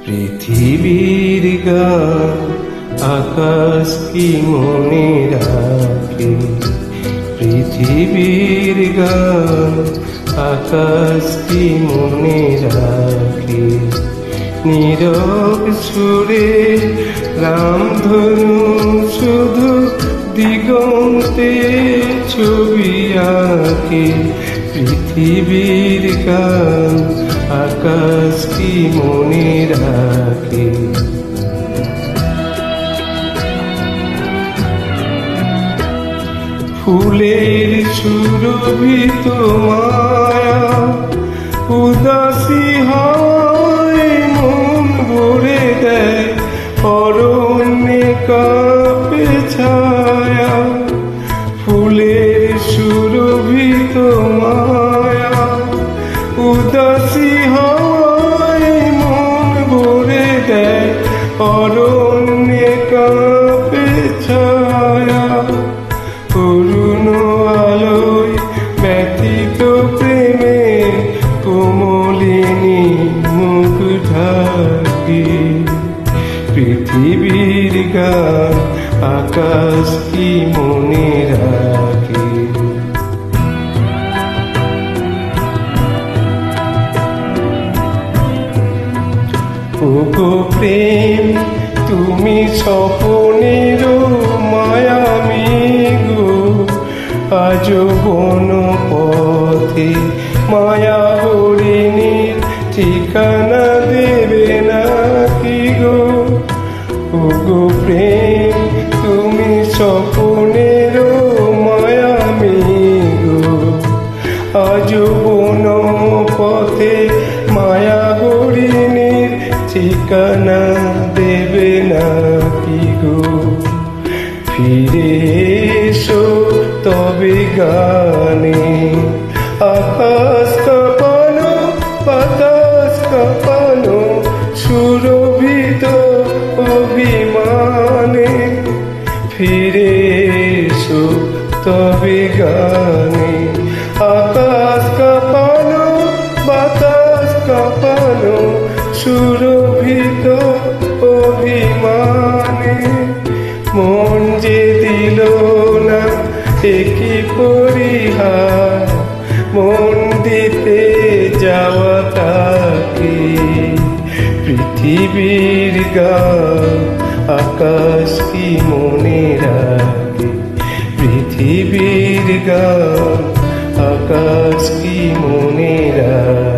পৃথিবীর গান আকাশ কি মনে রাখে, পৃথিবীর গান আকাশ কি মনে রাখে। নীরব সুরে রামধনু শুধু দিগন্তে ছবি আঁকে, পৃথিবীর গান আকাশ কি মনে রাখে। ফুলের সুরভিত মায়া উদাসী হয় মন ভরে দেয়, অরণ্যে কাঁপে ছায়া। ফুলের সুরভিত মায়া উদাসী হয় মন ভরে দেয়, অরণ্যে কাঁপে ছায়া। করুণ আলোয় ব্যতীত প্রেমে কোমলিনী মুখ ঢাকে, পৃথিবীর গান আকাশ কি মনে রাখে। ওগো প্রেম তুমি স্বপনের মায়ামি গো, আজ বন পথে মায়া হরিণীর ঠিকানা দেবে নাকি গো। ওগো প্রেম তুমি স্বপনের মায়ামি গো, আজ বন পথে মায়া হরিণীর ঠিকানা দেবে নাকি গো। ফিরে এসো তবে গানে আকাশ কাঁপানো বাতাস কাঁপানো সুরভিত অভিমানে। ফিরে এসো তবে গানে আকাশ কাঁপানো বাতাস কাঁপানো সুরভিত অভিমানে। মন যে দিল না একই পরিহার, মন দিতে যাওয়া তাকে, পৃথিবীর গান আকাশ কি মনে রাখে, পৃথিবীর গান আকাশ কি মনে রাখে।